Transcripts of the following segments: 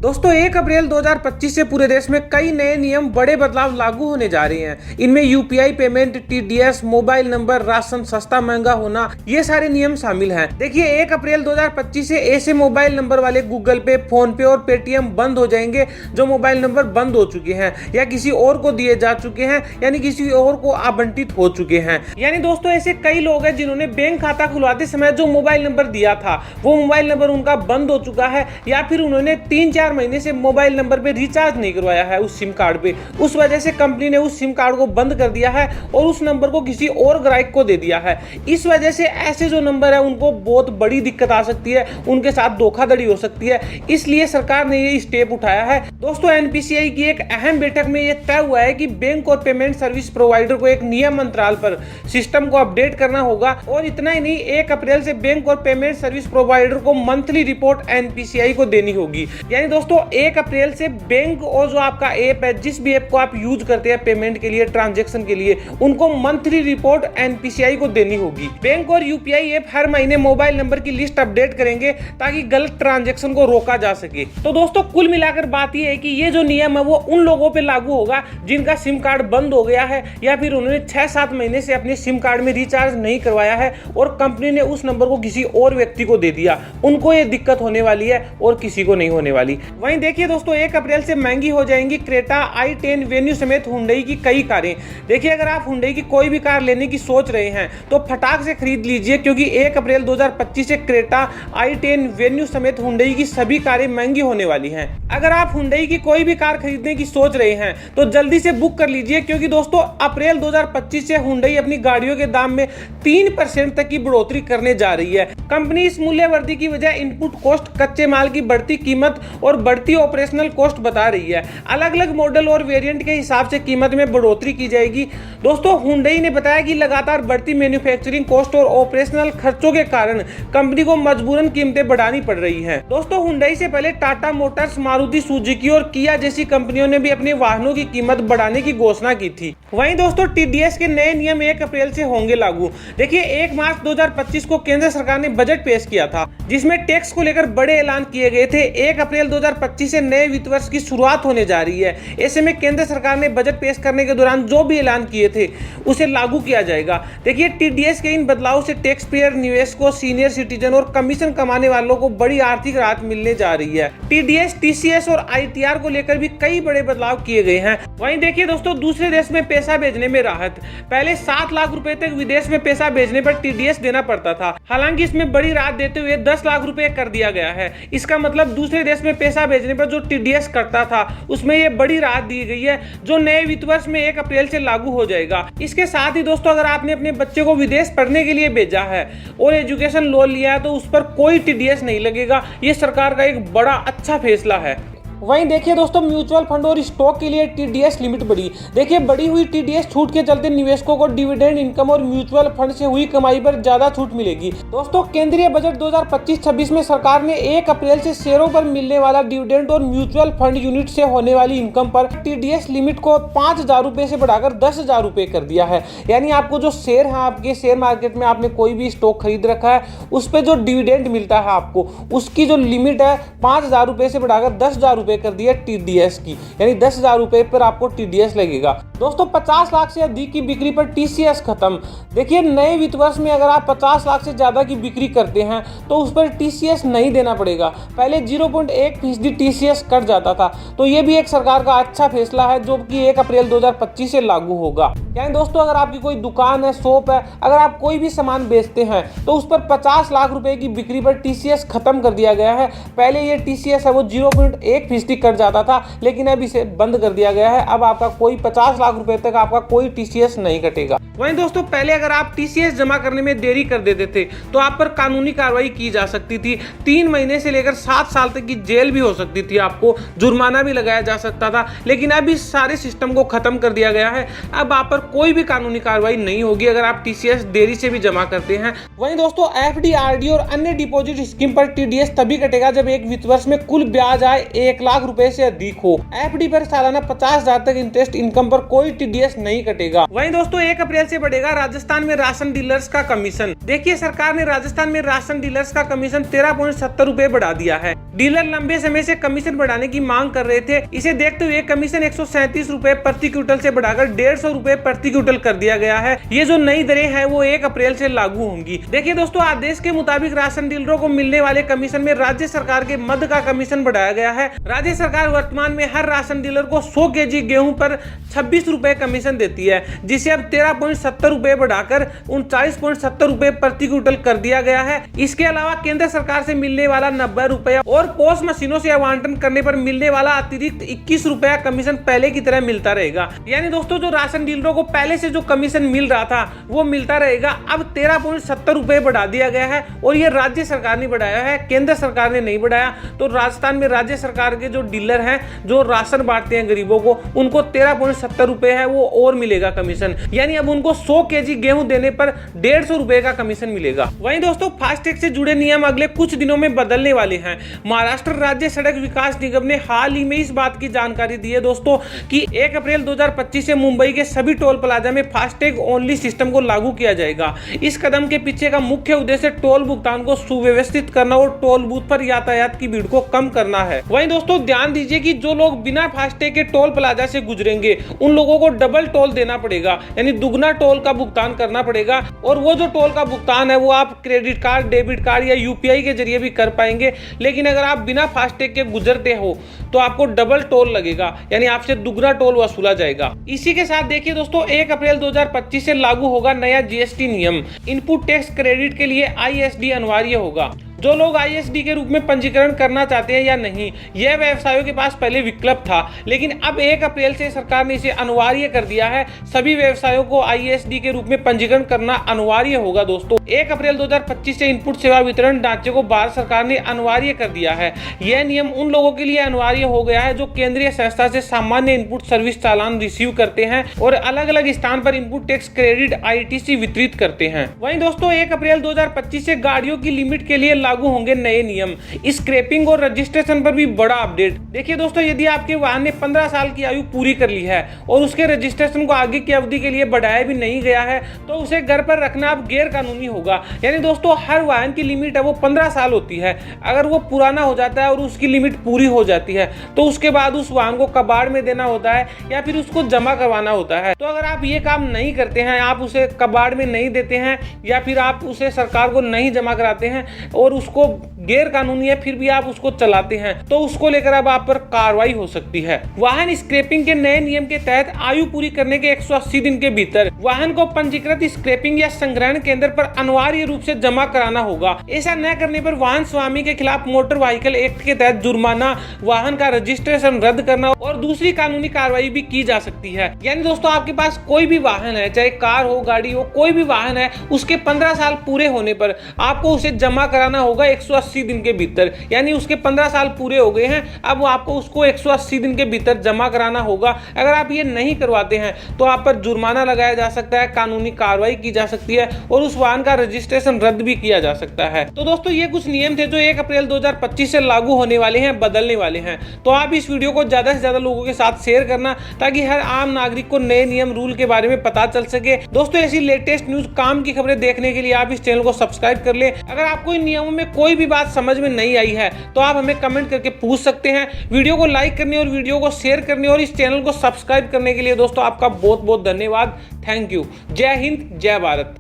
दोस्तों 1 अप्रैल 2025 से पूरे देश में कई नए नियम, बड़े बदलाव लागू होने जा रहे हैं। इनमें UPI payment, TDS, mobile number, ration सस्ता महंगा होना, ये सारे नियम शामिल हैं। देखिए 1 अप्रैल 2025 से ऐसे मोबाइल नंबर वाले गूगल पे, फोन पे और पेटीएम बंद हो जाएंगे जो मोबाइल नंबर बंद हो चुके हैं या किसी और को दिए जा चुके हैं, यानी किसी और को आवंटित हो चुके हैं। यानी दोस्तों ऐसे कई लोग हैं जिन्होंने बैंक खाता खुलवाते समय जो मोबाइल नंबर दिया था वो मोबाइल नंबर उनका बंद हो चुका है, या फिर उन्होंने 3-4 महीने से मोबाइल नंबर पे रिचार्ज नहीं करवाया है उस सिम कार्ड पे। उस वजह से कंपनी ने उस सिम कार्ड को बंद कर दिया है और उस नंबर को किसी और ग्राहक को दे दिया है। इस वजह से ऐसे जो नंबर है उनको बहुत बड़ी दिक्कत आ सकती है, उनके साथ धोखाधड़ी हो सकती है। इसलिए सरकार ने ये स्टेप उठाया है। दोस्तों एनपीसीआई की एक अहम बैठक में यह तय हुआ है कि बैंक और पेमेंट सर्विस प्रोवाइडर को एक नियम अंतराल पर सिस्टम को अपडेट करना होगा। और इतना ही नहीं, 1 अप्रैल से बैंक और पेमेंट सर्विस प्रोवाइडर को मंथली रिपोर्ट एनपीसीआई को देनी होगी। यानी दोस्तों 1 अप्रैल से बैंक और जो आपका ऐप है, जिस भी ऐप को आप यूज करते हैं पेमेंट के लिए, ट्रांजैक्शन के लिए, उनको मंथली रिपोर्ट एनपीसीआई को देनी होगी। बैंक और यूपीआई ऐप हर महीने मोबाइल नंबर की लिस्ट अपडेट करेंगे ताकि गलत ट्रांजैक्शन को रोका जा सके। तो दोस्तों कुल मिलाकर बात यह है कि ये जो नियम है वो उन लोगों पे लागू होगा जिनका सिम कार्ड बंद हो गया है या फिर उन्होंने 6-7 महीने से अपने सिम कार्ड में रिचार्ज नहीं करवाया है और कंपनी ने उस नंबर को किसी और व्यक्ति को दे दिया। उनको ये दिक्कत होने वाली है और किसी को नहीं होने वाली। वहीं देखिए दोस्तों 1 अप्रैल से महंगी हो जाएंगी क्रेटा, i10, वेन्यू समेत हुंडई की कई कारें। देखिए अगर आप हुंडई की कोई भी कार लेने की सोच रहे हैं तो फटाक से खरीद लीजिए, क्योंकि 1 अप्रैल 2025 से क्रेटा, i10, वेन्यू समेत हुंडई की सभी कारें महंगी होने वाली हैं। अगर आप हुंडई की कोई भी कार खरीदने की सोच रहे हैं तो जल्दी से बुक कर लीजिए, क्योंकि दोस्तों अप्रैल 2025 से हुंडई अपनी गाड़ियों के दाम में 3% तक की बढ़ोतरी करने जा रही है। कंपनी इस मूल्य वृद्धि की वजह इनपुट कॉस्ट, कच्चे माल की बढ़ती कीमत और बढ़ती ऑपरेशनल कॉस्ट बता रही है। अलग अलग मॉडल और वेरिएंट के हिसाब से कीमत में बढ़ोतरी की जाएगी। दोस्तों हुंडई ने बताया कि लगातार बढ़ती मैन्युफैक्चरिंग कॉस्ट और ऑपरेशनल खर्चों के कारण कंपनी को मजबूरन कीमतें बढ़ानी पड़ रही हैं। दोस्तों हुंडई से पहले टाटा मोटर्स, मारुति सुजुकी और किया जैसी कंपनियों ने भी अपने वाहनों की कीमत बढ़ाने की घोषणा की थी। वहीं दोस्तों टीडीएस के नए नियम 1 अप्रैल से होंगे लागू। देखिए 1 मार्च 2025 को केंद्र सरकार ने बजट पेश किया था जिसमें टैक्स को लेकर बड़े ऐलान किए गए थे। 1 अप्रैल 2025 से नए वित्त वर्ष की शुरुआत होने जा रही है। ऐसे में केंद्र सरकार ने बजट पेश करने के दौरान जो भी ऐलान किए थे उसे लागू किया जाएगा। देखिए टीडीएस के इन बदलावों से टैक्स पेयर, निवेशकों, सीनियर सिटीजन और कमीशन कमाने वालों को बड़ी आर्थिक राहत मिलने जा रही है। टीडीएस, टीसीएस और आईटीआर को लेकर भी कई बड़े बदलाव किए गए हैं। वहीं देखिए दोस्तों दूसरे देश में पैसा भेजने में राहत। पहले 7 लाख रुपए तक विदेश में पैसा भेजने पर टीडीएस देना पड़ता था। हालांकि इसमें बड़ी राहत देते हुए 10 लाख रुपए कर दिया गया है। इसका मतलब दूसरे देश में पैसा भेजने पर जो टीडीएस करता था उसमें ये बड़ी राहत दी गई है, जो नए वित्त वर्ष में 1 अप्रैल से लागू हो जाएगा। इसके साथ ही दोस्तों अगर आपने अपने बच्चे को विदेश पढ़ने के लिए भेजा है और एजुकेशन लोन लिया है तो उस पर कोई टीडीएस नहीं लगेगा। ये सरकार का एक बड़ा अच्छा फैसला है। वहीं देखिए दोस्तों म्यूचुअल फंड और स्टॉक के लिए टीडीएस लिमिट बढ़ी। देखिए बढ़ी हुई टीडीएस छूट के चलते निवेशकों को डिविडेंड इनकम और म्यूचुअल फंड से हुई कमाई पर ज्यादा छूट मिलेगी। दोस्तों केंद्रीय बजट 2025-26 में सरकार ने 1 अप्रैल से शेयरों पर मिलने वाला डिविडेंड और म्यूचुअल फंड यूनिट से होने वाली इनकम पर टीडीएस लिमिट को 5,000 रुपए से बढ़ाकर 10,000 रुपए कर दिया है। यानी आपको जो शेयर है, आपके शेयर मार्केट में आपने कोई भी स्टॉक खरीद रखा है, उस पर जो डिविडेंड मिलता है आपको, उसकी जो लिमिट है 5,000 रुपए से बढ़ाकर 10,000 रुपए कर दिया टीडीएस की। यानी 10,000 रुपए पर आपको टीडीएस लगेगा। दोस्तों 50 लाख से अधिक की बिक्री पर टीसीएस खत्म। देखिए नए वित्त वर्ष में अगर आप 50 लाख से ज्यादा की बिक्री करते हैं तो उस पर टीसीएस नहीं देना पड़ेगा। पहले 0.1% टीसीएस कट जाता था। तो ये भी एक सरकार का अच्छा फैसला है जो कि 1 अप्रैल 2025 से लागू होगा। यानी दोस्तों अगर आपकी कोई दुकान है, शॉप है, अगर आप कोई भी सामान बेचते हैं तो उस पर 50 लाख रुपए की बिक्री पर टीसीएस खत्म कर दिया गया है। पहले ये टीसीएस है वो 0.1% कट जाता था, लेकिन अब इसे बंद कर दिया गया है। अब आपका कोई 50 लाख रुपए तक आपका कोई टीसीएस नहीं कटेगा। वहीं दोस्तों पहले अगर आप टीसीएस जमा करने में देरी कर देते थे तो आप पर कानूनी कार्रवाई की जा सकती थी। 3 महीने से लेकर 7 साल तक की जेल भी हो सकती थी, आपको जुर्माना भी लगाया जा सकता था। लेकिन अब इस सारे सिस्टम को खत्म कर दिया गया है। अब आप पर कोई भी कानूनी कार्रवाई नहीं होगी अगर आप टीसीएस देरी से भी जमा करते हैं। वहीं दोस्तों एफडी, आरडी और अन्य डिपॉजिट स्कीम पर टीडीएस तभी कटेगा जब एक वित्त वर्ष में कुल ब्याज आए 1 लाख रुपए से अधिक हो। एफडी पर सालाना 50,000 तक इंटरेस्ट इनकम पर कोई टीडीएस नहीं कटेगा। वहीं दोस्तों 1 अप्रैल से बढ़ेगा राजस्थान में राशन डीलर्स का कमीशन। देखिए सरकार ने राजस्थान में राशन डीलर्स का कमीशन 13.70 रुपए बढ़ा दिया है। डीलर लंबे समय से कमीशन बढ़ाने की मांग कर रहे थे। इसे देखते हुए कमीशन 137 रुपए प्रति क्विंटल से बढ़ाकर 150 रुपए प्रति क्विंटल कर दिया गया है। ये जो नई दरें हैं वो 1 अप्रैल से लागू होंगी। देखिए दोस्तों आदेश के मुताबिक राशन डीलरों को मिलने वाले कमीशन में राज्य सरकार के मद का कमीशन बढ़ाया गया है। राज्य सरकार वर्तमान में हर राशन डीलर को 100 केजी गेहूं पर 26 रुपए कमीशन देती है, जिसे अब 13.70 रुपए बढ़ाकर 39.70 रुपए प्रति क्विंटल कर दिया गया है। इसके अलावा केंद्र सरकार से मिलने वाला 90 रुपए और पोस्ट मशीनों से आवंटन करने पर मिलने वाला अतिरिक्त 21 रुपया कमीशन पहले की तरह मिलता रहेगा। यानी दोस्तों जो राशन डीलरों को पहले से जो कमीशन मिल रहा था वो मिलता रहेगा। अब 13.70 रुपए बढ़ा दिया गया है और ये राज्य सरकार ने बढ़ाया है, केंद्र सरकार ने नहीं बढ़ाया। तो राजस्थान में राज्य सरकार के जो डीलर हैं जो राशन बांटते हैं गरीबों को, उनको 13.70 रुपए है वो और मिलेगा कमीशन। यानी अब उनको 100 केजी गेहूं देने पर 150 रुपए का कमीशन मिलेगा। वहीं दोस्तों फास्टैग से जुड़े नियम अगले कुछ दिनों में बदलने वाले हैं। महाराष्ट्र राज्य सड़क विकास निगम ने हाल ही में इस बात की जानकारी दी है दोस्तों कि 1 अप्रैल 2025 से मुंबई के सभी टोल प्लाजा में फास्टैग ओनली सिस्टम को लागू किया जाएगा। इस कदम के पीछे का मुख्य उद्देश्य टोल भुगतान को सुव्यवस्थित करना और टोल बूथ पर यातायात की भीड़ को कम करना है। वहीं दोस्तों ध्यान दीजिए कि जो लोग बिना फास्टैग के टोल प्लाजा से गुजरेंगे उन लोगों को डबल टोल देना पड़ेगा, यानी दुगना टोल का भुगतान करना पड़ेगा। और वो जो टोल का भुगतान है वो आप क्रेडिट कार्ड, डेबिट कार्ड या यूपीआई के जरिए भी कर पाएंगे। लेकिन अगर आप बिना फास्टैग के गुजरते हो तो आपको डबल टोल लगेगा, यानी आपसे दुगना टोल वसूला जाएगा। इसी के साथ देखिए दोस्तों 1 अप्रैल 2025 से लागू होगा नया जीएसटी नियम। इनपुट टैक्स क्रेडिट के लिए आईएसडी अनिवार्य होगा। जो लोग आईएसडी के रूप में पंजीकरण करना चाहते हैं या नहीं, यह व्यवसायों के पास पहले विकल्प था, लेकिन अब 1 अप्रैल से सरकार ने इसे अनिवार्य कर दिया है। सभी व्यवसायों को आईएसडी के रूप में पंजीकरण करना अनिवार्य होगा दोस्तों। 1 अप्रैल 2025 से इनपुट सेवा वितरण ढांचे को भारत सरकार ने अनिवार्य कर दिया है। यह नियम उन लोगों के लिए अनिवार्य हो गया है जो केंद्रीय संस्था से सामान्य इनपुट सर्विस चालान रिसीव करते हैं और अलग अलग स्थान पर इनपुट टैक्स क्रेडिट आईटीसी वितरित करते हैं। वहीं दोस्तों 1 अप्रैल 2025 से गाड़ियों की लिमिट के लिए लागू होंगे नए नियम। स्क्रैपिंग और रजिस्ट्रेशन पर भी बड़ा अपडेट। देखिए दोस्तों यदि आपके वाहन ने 15 साल की आयु पूरी कर ली है और उसके रजिस्ट्रेशन को आगे की अवधि के लिए बढ़ाया भी नहीं गया है तो उसे घर पर रखना अब गैर कानूनी होगा। यानी दोस्तों हर वाहन की लिमिट है वो 15 साल होती है। अगर वो पुराना हो जाता है और उसकी लिमिट पूरी हो जाती है तो उसके बाद उस वाहन को कबाड़ में देना होता है या फिर उसको जमा करवाना होता है। तो अगर आप ये काम नहीं करते हैं, आप उसे कबाड़ में नहीं देते हैं या फिर आप उसे सरकार को नहीं जमा कराते हैं और उसको गैर कानूनी है फिर भी आप उसको चलाते हैं तो उसको लेकर अब आप पर कार्रवाई हो सकती है। वाहन स्क्रैपिंग के नए नियम के तहत आयु पूरी करने के 180 दिन के भीतर वाहन को पंजीकृत स्क्रैपिंग या संग्रहण केंद्र पर अनिवार्य रूप से जमा कराना होगा। ऐसा न करने पर वाहन स्वामी के खिलाफ मोटर व्हीकल एक्ट के तहत जुर्माना, वाहन का रजिस्ट्रेशन रद्द करना और दूसरी कानूनी कार्रवाई भी की जा सकती है। यानी दोस्तों आपके पास कोई भी वाहन है, चाहे कार हो, गाड़ी हो, कोई भी वाहन है, उसके 15 साल पूरे होने पर आपको उसे जमा कराना होगा 180 दिन के भीतर। यानी उसके 15 साल पूरे हो गए हैं, अब आपको उसको 180 दिन के भीतर जमा कराना होगा। अगर आप ये नहीं करवाते हैं तो आप पर जुर्माना लगाया जा सकता है, कानूनी कार्रवाई की जा सकती है और उस वाहन का रजिस्ट्रेशन रद्द भी किया जा सकता है। तो दोस्तों ये कुछ नियम थे जो 1 अप्रैल 2025 से लागू होने वाले हैं, बदलने वाले हैं। तो आप इस वीडियो को ज्यादा से ज्यादा लोगों के साथ शेयर करना ताकि हर आम नागरिक को नए नियम रूल के बारे में पता चल सके। दोस्तों ऐसी लेटेस्ट न्यूज, काम की खबरें देखने के लिए आप इस चैनल को सब्सक्राइब कर ले। अगर आपको इन नियमों में कोई भी बात समझ में नहीं आई है तो आप हमें कमेंट करके पूछ सकते हैं। वीडियो को लाइक करने और वीडियो को शेयर करने और इस चैनल को सब्सक्राइब करने के लिए दोस्तों आपका बहुत बहुत धन्यवाद। Thank you. जय हिंद, जय भारत।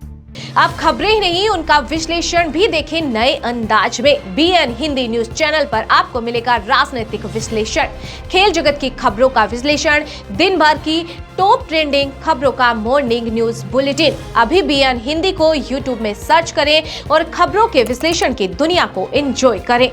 आप खबरें ही नहीं उनका विश्लेषण भी देखें नए अंदाज में। बीएन हिंदी न्यूज चैनल पर आपको मिलेगा राजनीतिक विश्लेषण, खेल जगत की खबरों का विश्लेषण, दिन भर की टॉप ट्रेंडिंग खबरों का मॉर्निंग न्यूज बुलेटिन। अभी बीएन हिंदी को यूट्यूब में सर्च करें और खबरों के विश्लेषण की दुनिया को एंजॉय करें।